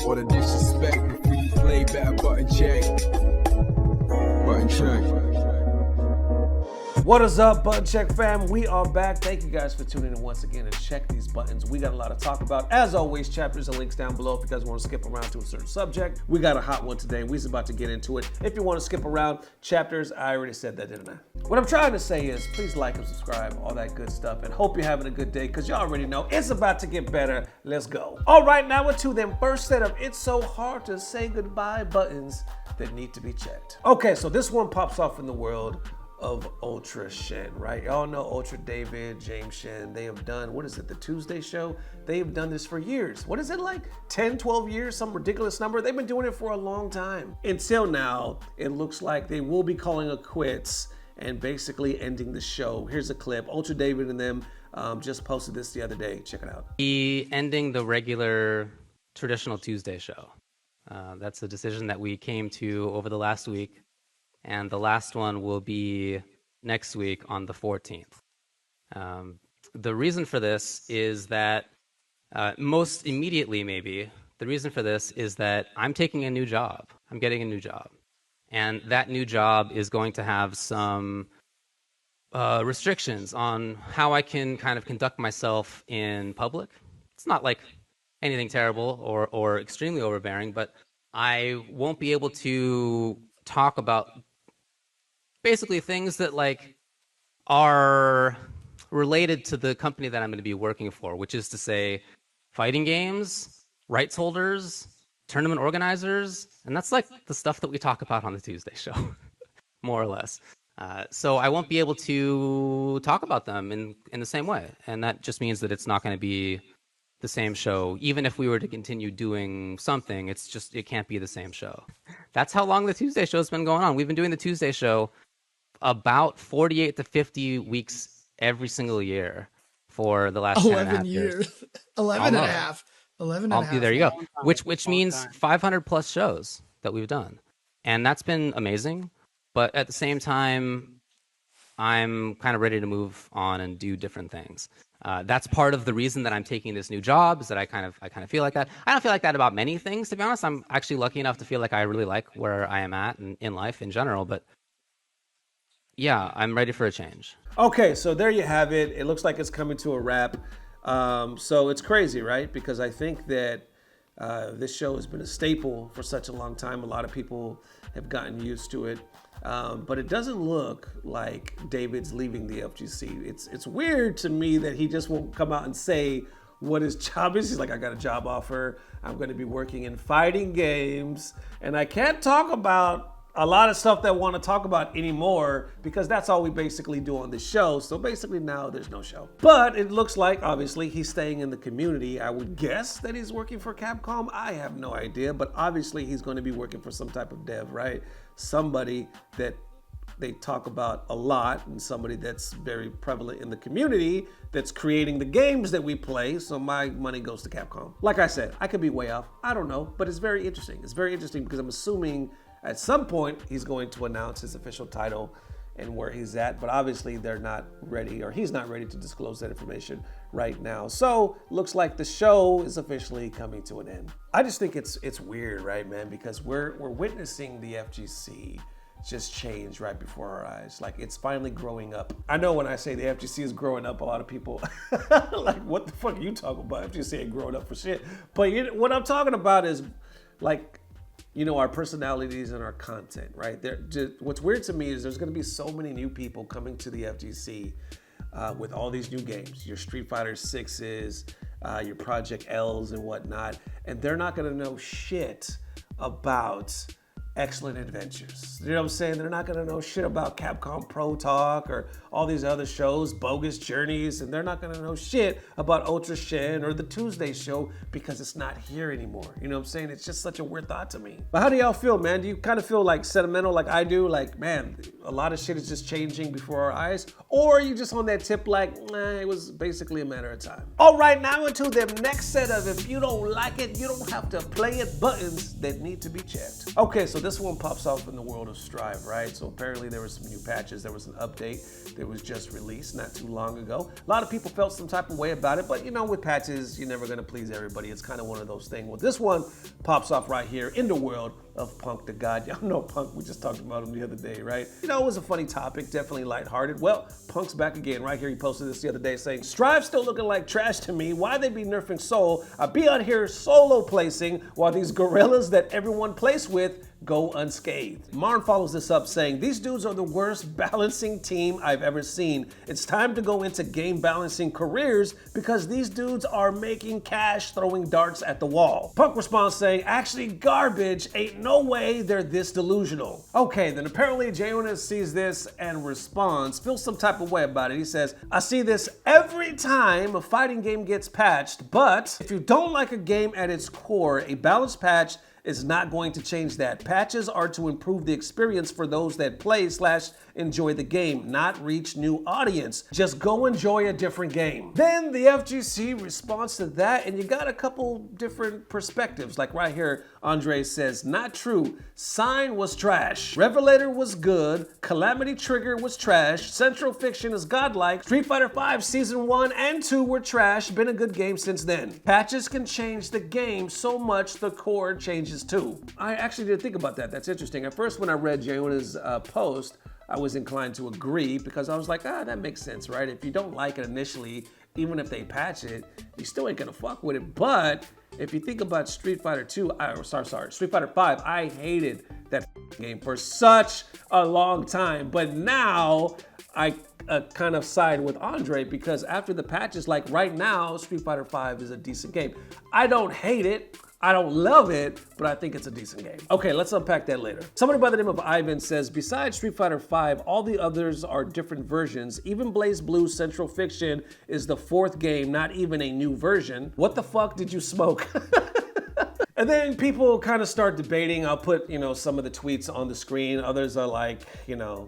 All the disrespect before you play, better button check. Button check. What is up, Button Check fam? We are back. Thank you guys for tuning in once again to check these buttons. We got a lot to talk about. As always, chapters and links down below if you guys want to skip around to a certain subject. We got a hot one today. We're about to get into it. If you want to skip around chapters, I already said that, didn't I? What I'm trying to say is please like and subscribe, all that good stuff, and hope you're having a good day because you already know it's about to get better. Let's go. All right, now we're to them first set of It's So Hard to Say Goodbye buttons that need to be checked. Okay, so this one pops off in the world of UltraChen, right? Y'all know Ultra David, James Shen. They have done, what is it, the Tuesday show? They have done this for years. What is it, like 10, 12 years, some ridiculous number? They've been doing it for a long time. Until now, it looks like they will be calling it quits and basically ending the show. Here's a clip. Ultra David and them just posted this the other day. Check it out. Ending the regular traditional Tuesday show. That's a decision that we came to over the last week. And the last one will be next week on the 14th. The reason for this is that, most immediately maybe, the reason for this is that I'm taking a new job. I'm getting a new job. And that new job is going to have some restrictions on how I can kind of conduct myself in public. It's not like anything terrible or extremely overbearing, but I won't be able to talk about basically things that like are related to the company that I'm going to be working for, which is to say fighting games, rights holders, tournament organizers, and that's like the stuff that we talk about on the Tuesday show, more or less. So I won't be able to talk about them in the same way, and that just means that it's not going to be the same show. Even if we were to continue doing something, it can't be the same show. That's how long the Tuesday show has been going on. We've been doing the Tuesday show about 48 to 50 weeks every single year for the last 11 years. 11 and a half. 11 and a half. There you go. Which means 500 plus shows that we've done. And that's been amazing. But at the same time, I'm kind of ready to move on and do different things. That's part of the reason that I'm taking this new job, is that I kind of feel like that. I don't feel like that about many things, to be honest. I'm actually lucky enough to feel like I really like where I am at in life in general. But yeah, I'm ready for a change. Okay, so there you have it. It looks like it's coming to a wrap. So it's crazy, right? Because I think that this show has been a staple for such a long time. A lot of people have gotten used to it. But it doesn't look like David's leaving the FGC. It's weird to me that he just won't come out and say what his job is. He's like, I got a job offer. I'm going to be working in fighting games. And I can't talk about a lot of stuff that I want to talk about anymore because that's all we basically do on the show. So basically now there's no show. But it looks like obviously he's staying in the community. I would guess that he's working for Capcom. I have no idea, but obviously he's going to be working for some type of dev, right? Somebody that they talk about a lot and somebody that's very prevalent in the community that's creating the games that we play. So my money goes to Capcom. Like I said, I could be way off. I don't know, but it's very interesting. It's very interesting because I'm assuming at some point, he's going to announce his official title and where he's at, but obviously they're not ready, or he's not ready to disclose that information right now. So looks like the show is officially coming to an end. I just think it's weird, right, man? Because we're witnessing the FGC just change right before our eyes. Like, it's finally growing up. I know when I say the FGC is growing up, a lot of people like, what the fuck are you talking about? FGC ain't growing up for shit. But what I'm talking about is like, you know, our personalities and our content, right? What's weird to me is there's going to be so many new people coming to the FGC with all these new games, your Street Fighter 6s, your Project Ls and whatnot, and they're not going to know shit about Excellent Adventures. You know what I'm saying? They're not gonna know shit about Capcom Pro Talk or all these other shows, Bogus Journeys, and they're not gonna know shit about UltraChen or the Tuesday show because it's not here anymore. You know what I'm saying? It's just such a weird thought to me. But how do y'all feel, man? Do you kind of feel like sentimental like I do? Like, man, a lot of shit is just changing before our eyes? Or are you just on that tip like, nah, it was basically a matter of time? All right, now into the next set of if you don't like it, you don't have to play it buttons that need to be checked. Okay, so this this one pops off in the world of Strive, right? So apparently there were some new patches. There was an update that was just released not too long ago. A lot of people felt some type of way about it, but you know, with patches, you're never gonna please everybody. It's kind of one of those things. Well, this one pops off right here in the world of Punkdagod. Y'all know Punk, we just talked about him the other day, right? You know, it was a funny topic, definitely lighthearted. Well, Punk's back again right here. He posted this the other day saying, Strive still looking like trash to me. Why they be nerfing Soul? I be out here solo placing while these gorillas that everyone plays with go unscathed. Marn follows this up saying, these dudes are the worst balancing team I've ever seen. It's time to go into game balancing careers because these dudes are making cash throwing darts at the wall. Punk responds saying, actually garbage, ain't no way they're this delusional. Okay, then apparently Jiyuna sees this and responds, feels some type of way about it. He says, I see this every time a fighting game gets patched, but if you don't like a game at its core, a balanced patch is not going to change that. Patches are to improve the experience for those that play/enjoy the game, not reach new audience. Just go enjoy a different game. Then the FGC responds to that, and you got a couple different perspectives. Like right here, Andre says, not true. Sign was trash. Revelator was good. Calamity Trigger was trash. Central Fiction is godlike. Street Fighter V Season 1 and 2 were trash. Been a good game since then. Patches can change the game so much the core changes too. I actually did think about that. That's interesting. At first, when I read Jiyuna's post, I was inclined to agree because I was like, that makes sense, right? If you don't like it initially, even if they patch it, you still ain't gonna fuck with it. But if you think about Street Fighter 2, Street Fighter 5, I hated that game for such a long time. But now I kind of side with Andre because after the patches, like right now, Street Fighter 5 is a decent game. I don't hate it. I don't love it, but I think it's a decent game. Okay, let's unpack that later. Somebody by the name of Ivan says, besides Street Fighter V, all the others are different versions. Even Blaze Blue Central Fiction is the 4th game, not even a new version. What the fuck did you smoke? And then people kind of start debating. I'll put, some of the tweets on the screen. Others are like,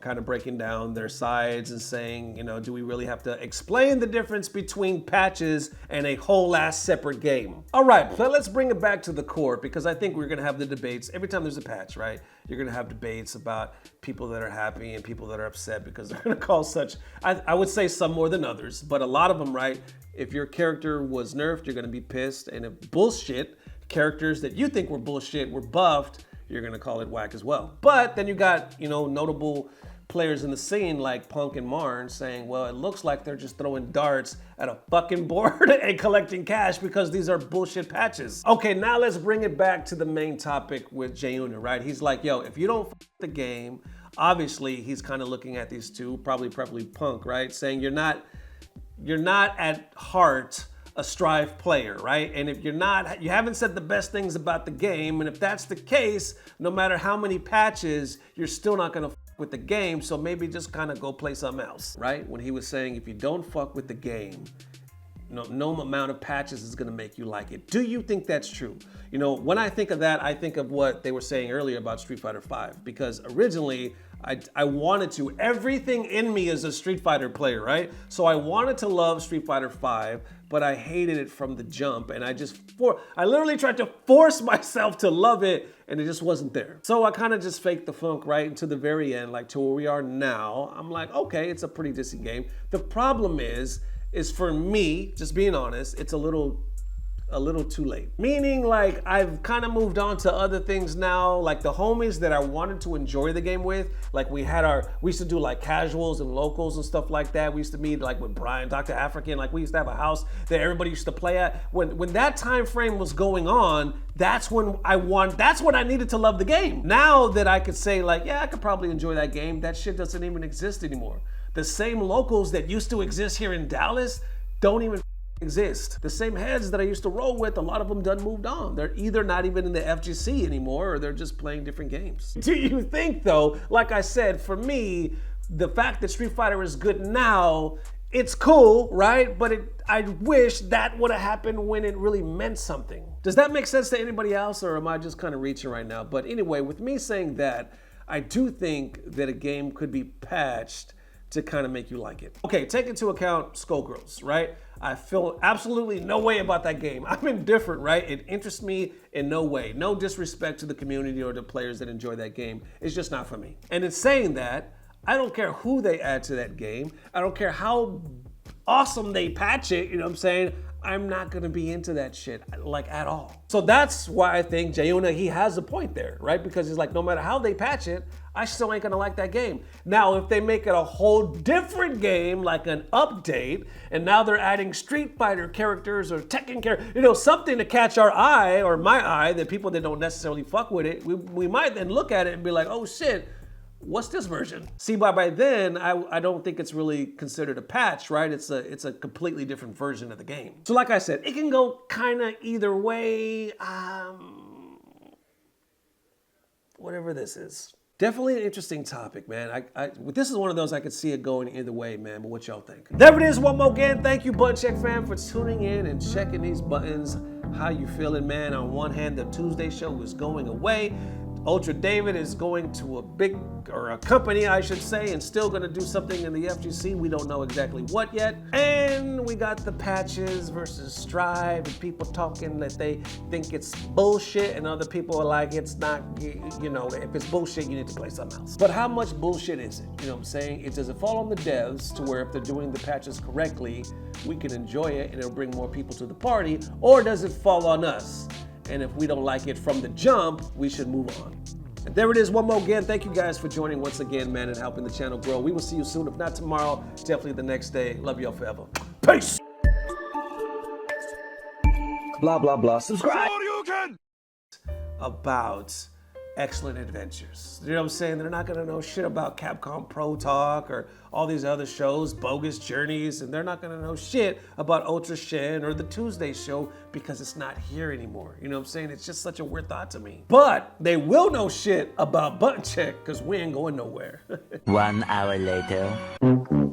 kind of breaking down their sides and saying, do we really have to explain the difference between patches and a whole ass separate game? All right, so let's bring it back to the core because I think we're gonna have the debates. Every time there's a patch, right? You're gonna have debates about people that are happy and people that are upset because they're gonna call such, I would say some more than others, but a lot of them, right? If your character was nerfed, you're gonna be pissed, and if bullshit, characters that you think were bullshit were buffed, you're gonna call it whack as well. But then you got, notable players in the scene like Punk and Marn saying, well, it looks like they're just throwing darts at a fucking board and collecting cash because these are bullshit patches. Okay, now let's bring it back to the main topic with Jiyuna, right? He's like, yo, if you don't f the game, obviously he's kind of looking at these two, preferably Punk, right? Saying you're not at heart a Strive player, right? And if you haven't said the best things about the game, and if that's the case, no matter how many patches, you're still not gonna fuck with the game, so maybe just kind of go play something else, right? When he was saying, if you don't fuck with the game, no amount of patches is gonna make you like it. Do you think that's true? When I think of that, I think of what they were saying earlier about Street Fighter V, because originally, I wanted to. Everything in me is a Street Fighter player, right? So I wanted to love Street Fighter V, but I hated it from the jump, and I literally tried to force myself to love it, and it just wasn't there. So I kind of just faked the funk right into the very end, like to where we are now. I'm like, okay, it's a pretty decent game. The problem is for me, just being honest, it's a little too late. Meaning like I've kind of moved on to other things now, like the homies that I wanted to enjoy the game with, like we used to do like casuals and locals and stuff like that. We used to meet like with Brian, Dr. African, like we used to have a house that everybody used to play at. When that time frame was going on, that's when I needed to love the game. Now that I could say like, yeah, I could probably enjoy that game, that shit doesn't even exist anymore. The same locals that used to exist here in Dallas don't even exist. The same heads that I used to roll with, a lot of them done moved on. They're either not even in the FGC anymore or they're just playing different games. Do you think though, like I said, for me, the fact that Street Fighter is good now, it's cool, right? But I wish that would have happened when it really meant something. Does that make sense to anybody else, or am I just kind of reaching right now? But anyway, with me saying that, I do think that a game could be patched to kind of make you like it. Okay, take into account Skullgirls, right? I feel absolutely no way about that game. I'm indifferent, right? It interests me in no way. No disrespect to the community or the players that enjoy that game. It's just not for me. And in saying that, I don't care who they add to that game. I don't care how awesome they patch it, you know what I'm saying? I'm not gonna be into that shit, like, at all. So that's why I think Jiyuna, he has a point there, right? Because he's like, no matter how they patch it, I still ain't gonna like that game. Now, if they make it a whole different game, like an update, and now they're adding Street Fighter characters or Tekken characters, you know, something to catch our eye, or my eye, that people that don't necessarily fuck with it, we might then look at it and be like, oh shit, what's this version? See, by then, I don't think it's really considered a patch, right? It's a completely different version of the game. So like I said, it can go kind of either way, whatever this is. Definitely an interesting topic, man. This is one of those I could see it going either way, man, but what y'all think? There it is, one more again. Thank you, Button Check fam, for tuning in and checking these buttons. How you feeling, man? On one hand, the Tuesday show is going away. Ultra David is going to a company, I should say, and still gonna do something in the FGC. We don't know exactly what yet. And we got the patches versus Strive, and people talking that they think it's bullshit, and other people are like, it's not, you know, if it's bullshit, you need to play something else. But how much bullshit is it? You know what I'm saying? Does it fall on the devs to where if they're doing the patches correctly, we can enjoy it and it'll bring more people to the party, or does it fall on us? And if we don't like it from the jump, we should move on. And there it is, one more again. Thank you guys for joining once again, man, and helping the channel grow. We will see you soon. If not tomorrow, definitely the next day. Love y'all forever. Peace. Blah, blah, blah. Subscribe. About Excellent Adventures. You know what I'm saying? They're not gonna know shit about Capcom Pro Talk or all these other shows, Bogus Journeys, and they're not gonna know shit about UltraChen or the Tuesday show because it's not here anymore. You know what I'm saying? It's just such a weird thought to me. But they will know shit about Button Check because we ain't going nowhere. 1 hour later.